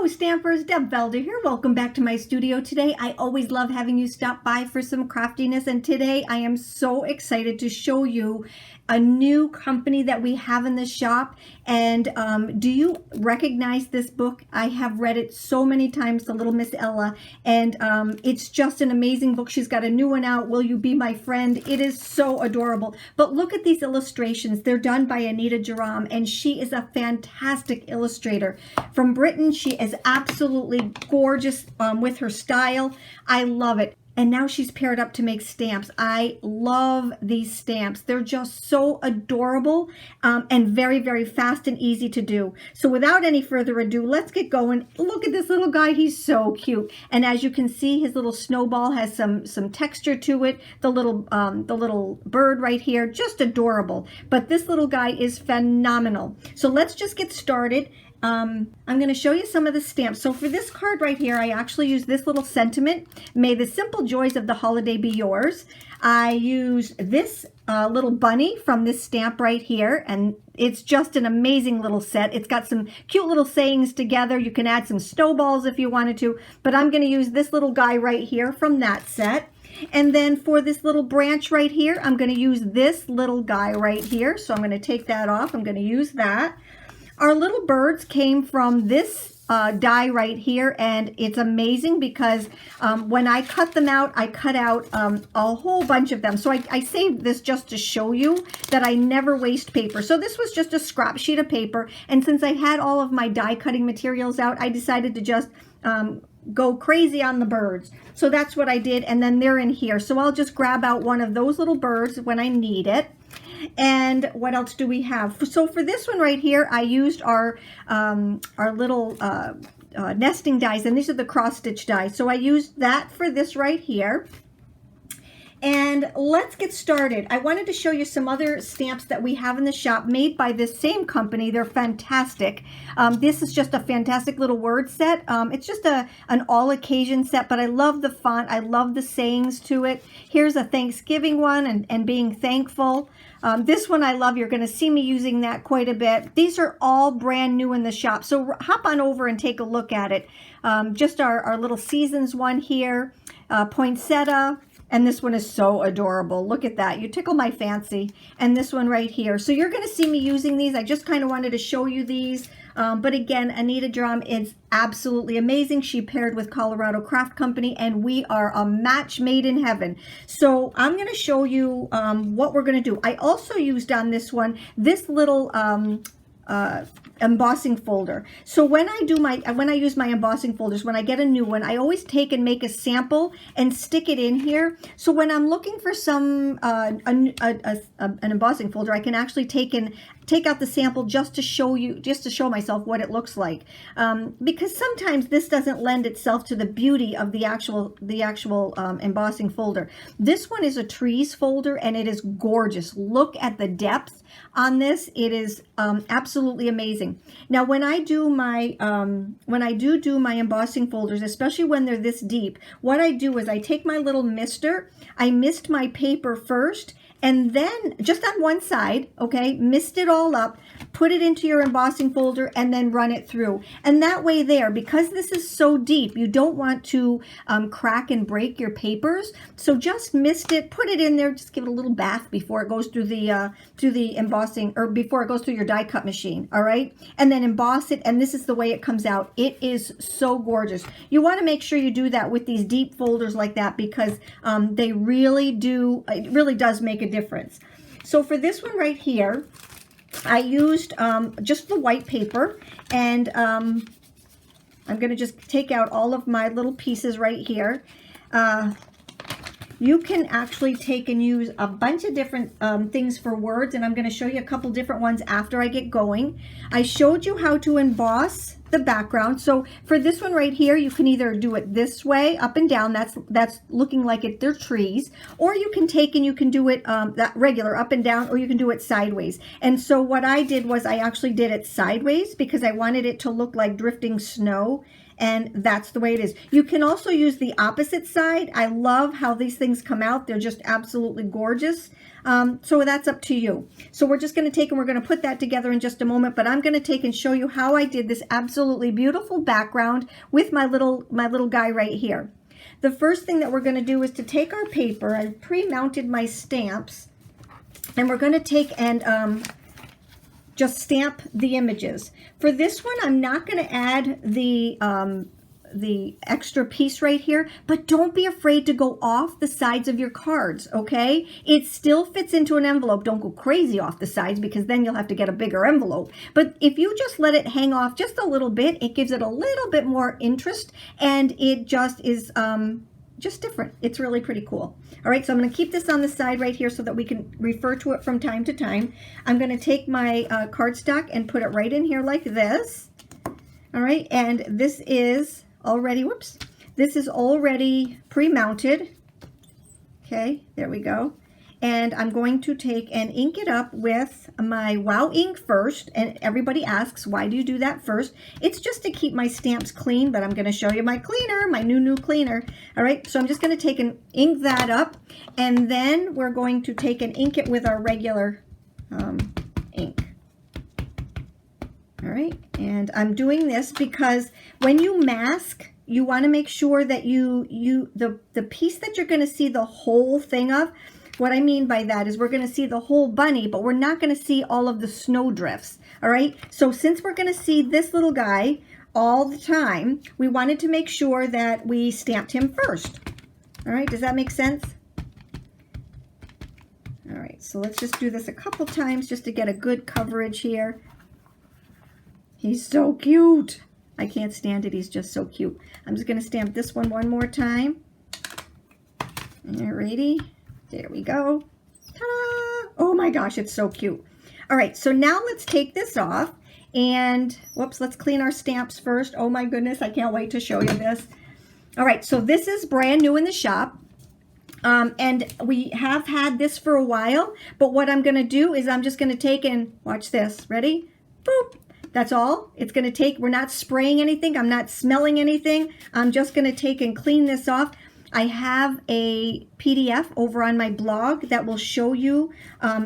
Hello Stampers, Deb Valder here. Welcome back to my studio today. I always love having you stop by for some craftiness, and today I am so excited to show you a new company that we have in the shop. And do you recognize this book? I have read it so many times, The Little Miss Ella, and it's just an amazing book. She's got a new one out, Will You Be My Friend? It is so adorable. But look at these illustrations. They're done by Anita Jeram, and she is a fantastic illustrator. From Britain, she is absolutely gorgeous with her style. I love it. And now she's paired up to make stamps. I love these stamps. They're just so adorable and very, very fast and easy to do. So without any further ado, let's get going. Look at this little guy. He's so cute. And as you can see, his little snowball has some texture to it. The little bird right here, just adorable. But this little guy is phenomenal. So let's just get started. I'm going to show you some of the stamps. So for this card right here, I actually use this little sentiment. May the simple joys of the holiday be yours. I use this little bunny from this stamp right here, and it's just an amazing little set. It's got some cute little sayings together. You can add some snowballs if you wanted to, but I'm going to use this little guy right here from that set. And then for this little branch right here, I'm going to use this little guy right here. So I'm going to take that off. I'm going to use that. Our little birds came from this die right here, and it's amazing because when I cut them out, I cut out a whole bunch of them. So I saved this just to show you that I never waste paper. So this was just a scrap sheet of paper, and since I had all of my die cutting materials out, I decided to just go crazy on the birds. So that's what I did, and then they're in here. So I'll just grab out one of those little birds when I need it. And what else do we have? So for this one right here, I used our little nesting dies, and these are the cross stitch dies. So I used that for this right here. And let's get started. I wanted to show you some other stamps that we have in the shop made by this same company. They're fantastic. This is just a fantastic little word set. It's just an all occasion set, but I love the font. I love the sayings to it. Here's a Thanksgiving one and being thankful. This one I love. You're going to see me using that quite a bit. These are all brand new in the shop. So hop on over and take a look at it. Just our little seasons one here, poinsettia. And this one is so adorable. Look at that. You tickle my fancy. And this one right here. So you're going to see me using these. I just kind of wanted to show you these. But again, Anita Jeram is absolutely amazing. She paired with Colorado Craft Company, and we are a match made in heaven. So I'm going to show you what we're going to do. I also used on this one, this little embossing folder. So when I use my embossing folders, when I get a new one, I always take and make a sample and stick it in here. So when I'm looking for some an embossing folder, I can actually take out the sample just to show myself what it looks like, because sometimes this doesn't lend itself to the beauty of the actual embossing folder. This one is a trees folder, and it is gorgeous. Look at the depth on this. It is absolutely amazing. Now when I do my do my embossing folders, especially when they're this deep, what I do is I take my little mister, I mist my paper first, and then just on one side, okay, mist it all up, put it into your embossing folder, and then run it through. And that way there, because this is so deep, you don't want to crack and break your papers. So just mist it, put it in there, just give it a little bath before it goes through the embossing, or before it goes through your die cut machine, all right? And then emboss it, and this is the way it comes out. It is so gorgeous. You want to make sure you do that with these deep folders like that, because they really do, it really does make a difference. So for this one right here, I used just the white paper, and I'm going to just take out all of my little pieces right here. You can actually take and use a bunch of different things for words, and I'm going to show you a couple different ones after I get going. I showed you how to emboss the background. So for this one right here, you can either do it this way, up and down. That's looking like they're trees, or you can take and you can do it that regular up and down, or you can do it sideways. And so what I did was I actually did it sideways because I wanted it to look like drifting snow. And that's the way it is. You can also use the opposite side. I love how these things come out. They're just absolutely gorgeous. So that's up to you. So we're just going to take and we're going to put that together in just a moment, but I'm going to take and show you how I did this absolutely beautiful background with my little guy right here. The first thing that we're going to do is to take our paper. I pre-mounted my stamps, and we're going to take and just stamp the images. For this one, I'm not going to add the extra piece right here, but don't be afraid to go off the sides of your cards, okay? It still fits into an envelope. Don't go crazy off the sides, because then you'll have to get a bigger envelope. But if you just let it hang off just a little bit, it gives it a little bit more interest, and it just is just different. It's really pretty cool. All right, so I'm going to keep this on the side right here so that we can refer to it from time to time. I'm going to take my cardstock and put it right in here like this. All right, and this is already, whoops, this is already pre-mounted. Okay, there we go. And I'm going to take and ink it up with my Wow ink first. And everybody asks, why do you do that first? It's just to keep my stamps clean, but I'm going to show you my cleaner, my new cleaner. All right, so I'm just going to take and ink that up. And then we're going to take and ink it with our regular ink. All right, and I'm doing this because when you mask, you want to make sure that the piece that you're going to see the whole thing of, what I mean by that is we're going to see the whole bunny, but we're not going to see all of the snow drifts. All right, so since we're going to see this little guy all the time, we wanted to make sure that we stamped him first. All right, does that make sense? All right, so let's just do this a couple times just to get a good coverage here. He's so cute. I can't stand it. He's just so cute. I'm just going to stamp this one more time. Alrighty. There we go. Ta-da! Oh my gosh, it's so cute. All right, so now let's take this off. And, whoops, let's clean our stamps first. Oh my goodness, I can't wait to show you this. All right, so this is brand new in the shop. And we have had this for a while. But what I'm going to do is I'm just going to take and, watch this. Ready? Boop. That's all it's going to take. We're not spraying anything. I'm not smelling anything. I'm just going to take and clean this off. I have a PDF over on my blog that will show you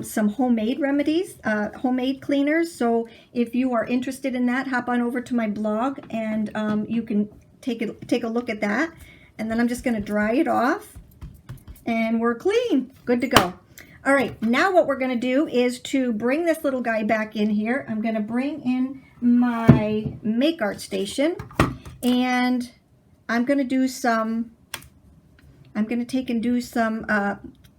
some homemade remedies, homemade cleaners. So if you are interested in that, hop on over to my blog and you can take a look at that. And then I'm just going to dry it off and we're clean. Good to go. All right, now what we're going to do is to bring this little guy back in here. I'm going to bring in my Make Art Station, and I'm going to do some, I'm going to take and do some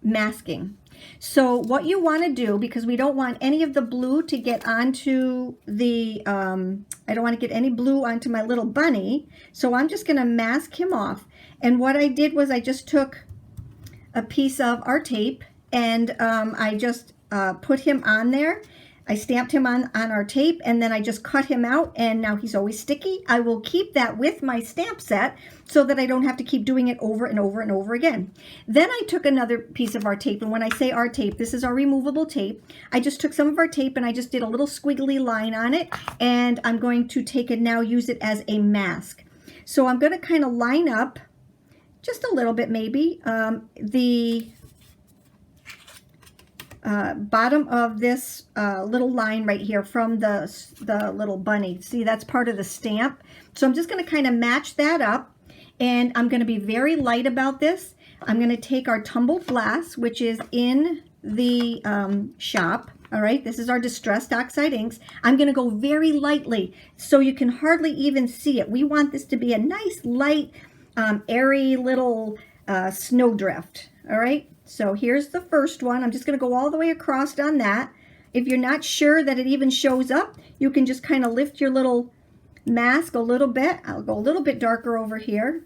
masking. So what you want to do, because we don't want any of the blue to get onto the, I don't want to get any blue onto my little bunny, so I'm just going to mask him off. And what I did was I just took a piece of our tape, and I just put him on there. I stamped him on our tape, and then I just cut him out, and now he's always sticky. I will keep that with my stamp set so that I don't have to keep doing it over and over and over again. Then I took another piece of our tape, and when I say our tape, this is our removable tape. I just took some of our tape and I just did a little squiggly line on it, and I'm going to take and now use it as a mask. So I'm going to kind of line up just a little bit maybe the bottom of this little line right here from the little bunny. See, that's part of the stamp. So I'm just going to kind of match that up, and I'm going to be very light about this. I'm going to take our tumbled glass, which is in the shop. All right, this is our distressed oxide inks. I'm going to go very lightly so you can hardly even see it. We want this to be a nice, light, airy little snowdrift. All right. So here's the first one. I'm just going to go all the way across on that. If you're not sure that it even shows up, you can just kind of lift your little mask a little bit. I'll go a little bit darker over here.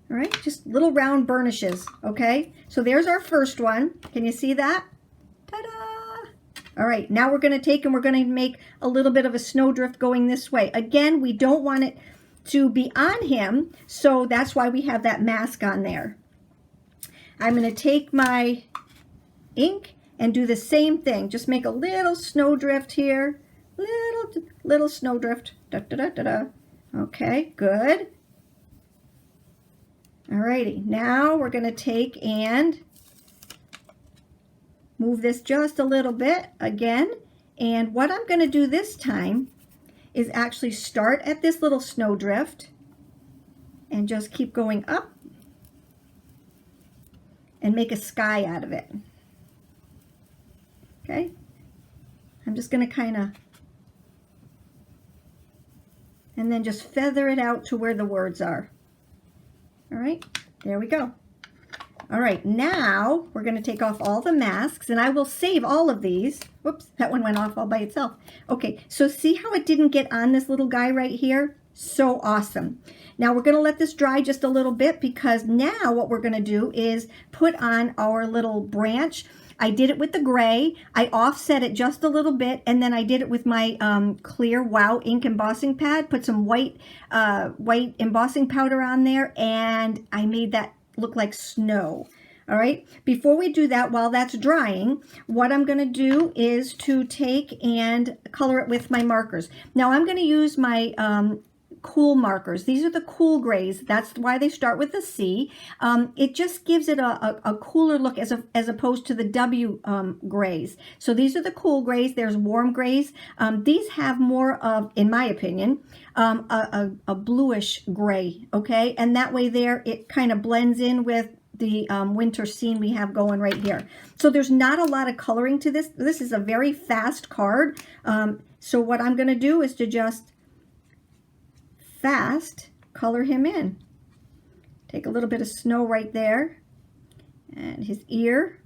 All right, just little round burnishes, okay? So there's our first one. Can you see that? Ta-da! All right, now we're going to take and we're going to make a little bit of a snowdrift going this way. Again, we don't want it to be on him, so that's why we have that mask on there. I'm going to take my ink and do the same thing. Just make a little snowdrift here. Little snowdrift. Da, da, da, da, da. Okay, good. Alrighty, now we're going to take and move this just a little bit again. And what I'm going to do this time is actually start at this little snowdrift and just keep going up and make a sky out of it. Okay, I'm just going to kind of, and then just feather it out to where the words are. All right, there we go. All right, now we're going to take off all the masks, and I will save all of these. Whoops, that one went off all by itself. Okay, so see how it didn't get on this little guy right here? So awesome. Now we're going to let this dry just a little bit, because now what we're going to do is put on our little branch. I did it with the gray. I offset it just a little bit, and then I did it with my clear Wow ink embossing pad. Put some white embossing powder on there, and I made that look like snow. All right, before we do that, while that's drying, what I'm going to do is to take and color it with my markers. Now I'm going to use my cool markers. These are the cool grays. That's why they start with a C. It just gives it a cooler look as opposed to the W grays. So these are the cool grays. There's warm grays. These have more of, in my opinion, a bluish gray, okay? And that way there, it kind of blends in with the winter scene we have going right here. So there's not a lot of coloring to this. This is a very fast card. So what I'm going to do is to just fast color him in. Take a little bit of snow right there, and his ear.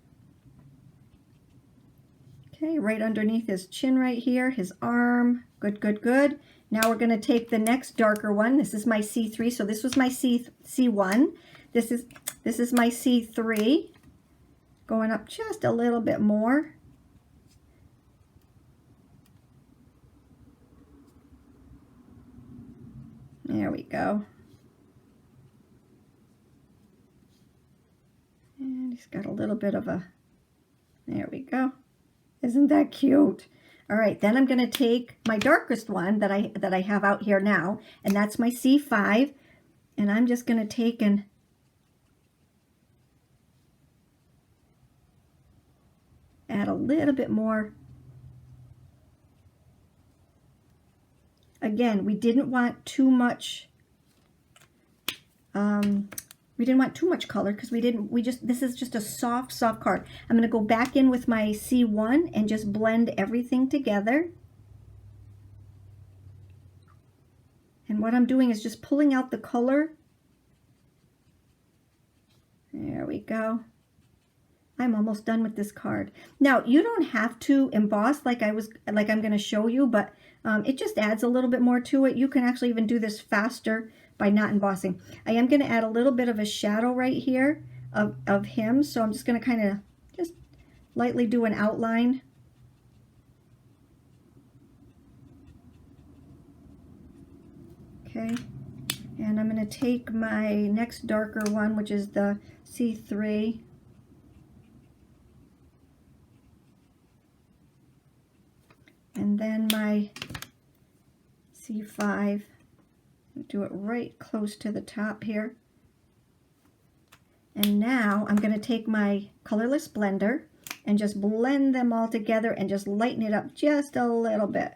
Okay, right underneath his chin right here, his arm. Good, good, good. Now we're going to take the next darker one. This is my C3, so this was my C1. This is my C3. Going up just a little bit more. There we go. And he's got a little bit of a, there we go. Isn't that cute? All right, then I'm going to take my darkest one that I have out here now, and that's my C5, and I'm just going to take and add a little bit more. Again, we didn't want too much. We didn't want too much color because this is just a soft card. I'm going to go back in with my C1 and just blend everything together. And what I'm doing is just pulling out the color. There we go. I'm almost done with this card. Now, you don't have to emboss like I'm going to show you, but it just adds a little bit more to it. You can actually even do this faster by not embossing. I am going to add a little bit of a shadow right here of him, so I'm just going to kind of just lightly do an outline. Okay, and I'm going to take my next darker one, which is the C3. And then my C5, do it right close to the top here. And now I'm going to take my colorless blender and just blend them all together and just lighten it up just a little bit.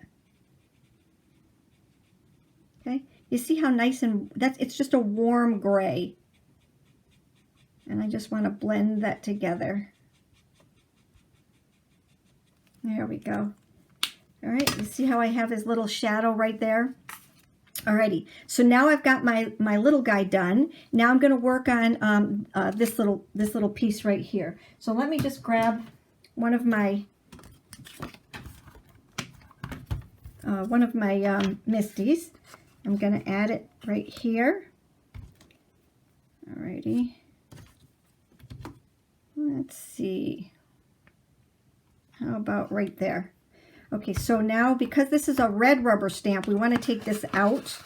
Okay, you see how nice and it's just a warm gray. And I just want to blend that together. There we go. All right, you see how I have his little shadow right there? Alrighty, so now I've got my little guy done. Now I'm going to work on this little piece right here. So let me just grab one of my Misties. I'm going to add it right here. Alrighty. Let's see. How about right there? Okay, so now because this is a red rubber stamp, we want to take this out.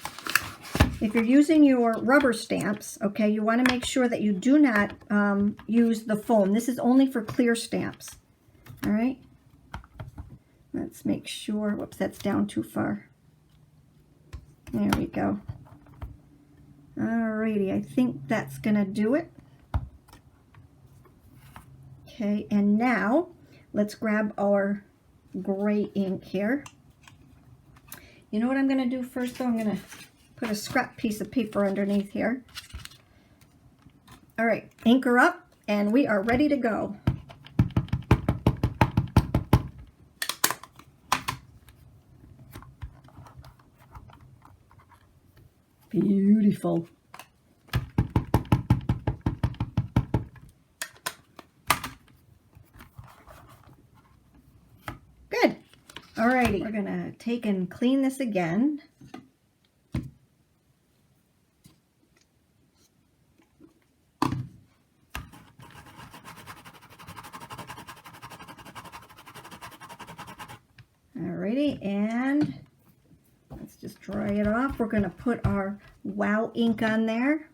If you're using your rubber stamps, okay, you want to make sure that you do not use the foam. This is only for clear stamps. All right. Let's make sure. Whoops, that's down too far. There we go. Alrighty, I think that's gonna do it. Okay, and now let's grab our gray ink here. You know what I'm gonna do first though? I'm gonna put a scrap piece of paper underneath here. All right, ink her up, and we are ready to go. Beautiful. Good. Alrighty, we're gonna take and clean this again. Alrighty, and let's just dry it off. We're going to put our Wow ink on there.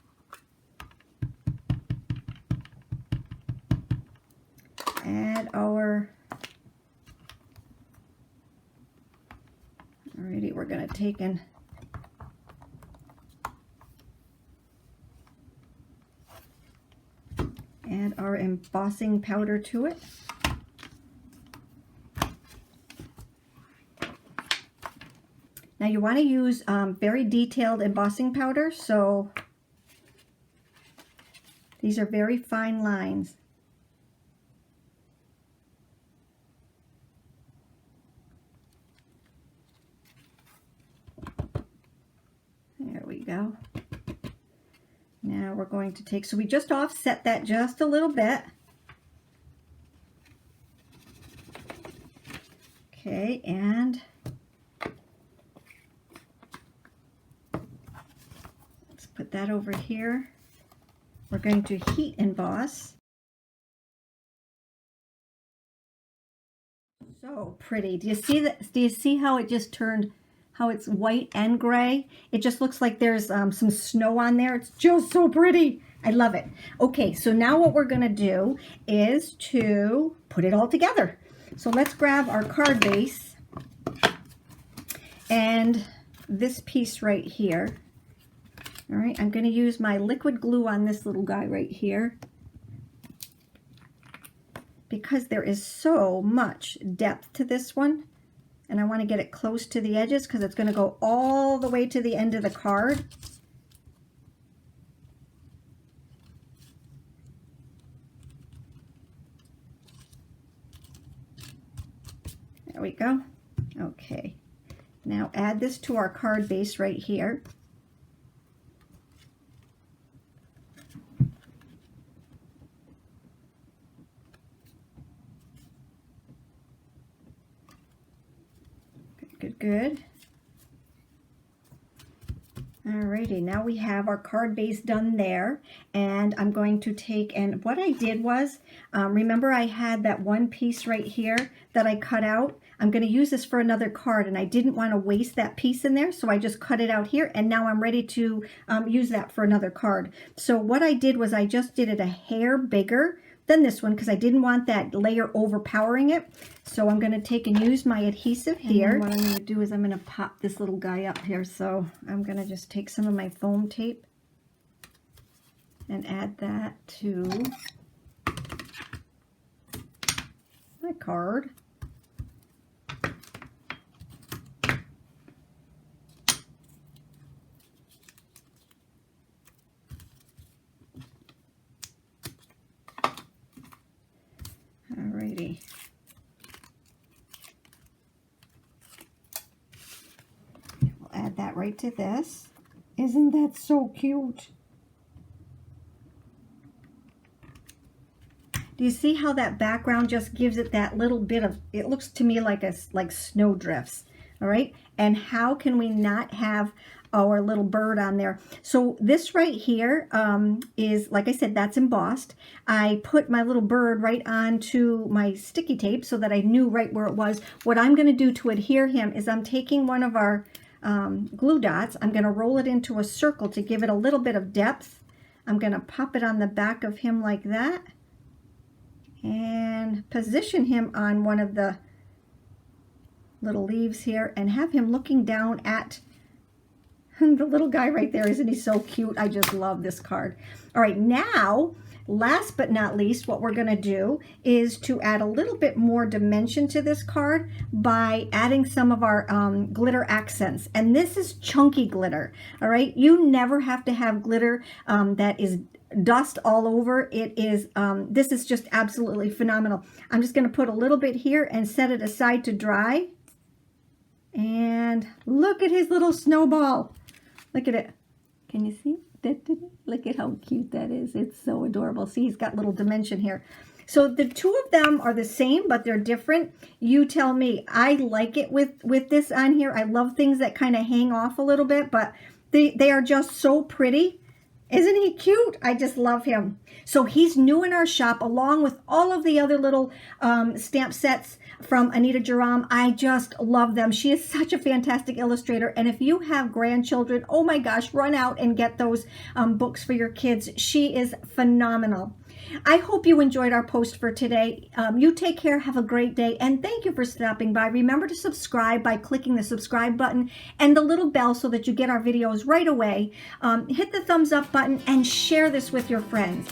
Add our, alrighty, we're going to take and add our embossing powder to it. Now you want to use very detailed embossing powder, so these are very fine lines. There we go. Now we're going to take, so we just offset that just a little bit. Okay, and put that over here. We're going to heat emboss. So pretty. Do you see that? Do you see how it just turned, how it's white and gray? It just looks like there's some snow on there. It's just so pretty. I love it. Okay, so now what we're gonna do is to put it all together. So let's grab our card base and this piece right here. All right, I'm going to use my liquid glue on this little guy right here because there is so much depth to this one, and I want to get it close to the edges because it's going to go all the way to the end of the card. There we go. Okay, now add this to our card base right here. Good. Alrighty, now we have our card base done there, and I'm going to take, and what I did was, remember I had that one piece right here that I cut out. I'm going to use this for another card, and I didn't want to waste that piece in there, so I just cut it out here, and now I'm ready to use that for another card. So what I did was I just did it a hair bigger than this one because I didn't want that layer overpowering it. So I'm going to take and use my adhesive here. And what I'm going to do is I'm going to pop this little guy up here. So I'm going to just take some of my foam tape and add that to my card. Alrighty. We'll add that right to this. Isn't that so cute? Do you see how that background just gives it that little bit of, it looks to me like snow drifts, all right? And how can we not have our little bird on there? So this right here is, like I said, that's embossed. I put my little bird right onto my sticky tape so that I knew right where it was. What I'm going to do to adhere him is I'm taking one of our glue dots. I'm going to roll it into a circle to give it a little bit of depth. I'm going to pop it on the back of him like that and position him on one of the little leaves here and have him looking down at The little guy right there, isn't he so cute? I just love this card. All right, now, last but not least, what we're going to do is to add a little bit more dimension to this card by adding some of our glitter accents. And this is chunky glitter, all right? You never have to have glitter that is dust all over. It is, this is just absolutely phenomenal. I'm just going to put a little bit here and set it aside to dry. And look at his little snowball. Look at it. Can you see? Look at how cute that is. It's so adorable. See, he's got little dimension here. So the two of them are the same, but they're different. You tell me. I like it with this on here. I love things that kind of hang off a little bit, but they are just so pretty. Isn't he cute? I just love him. So he's new in our shop along with all of the other little stamp sets from Anita Jeram. I just love them. She is such a fantastic illustrator. And if you have grandchildren, oh my gosh, run out and get those books for your kids. She is phenomenal. I hope you enjoyed our post for today. You take care, have a great day, and thank you for stopping by. Remember to subscribe by clicking the subscribe button and the little bell so that you get our videos right away. Hit the thumbs up button and share this with your friends.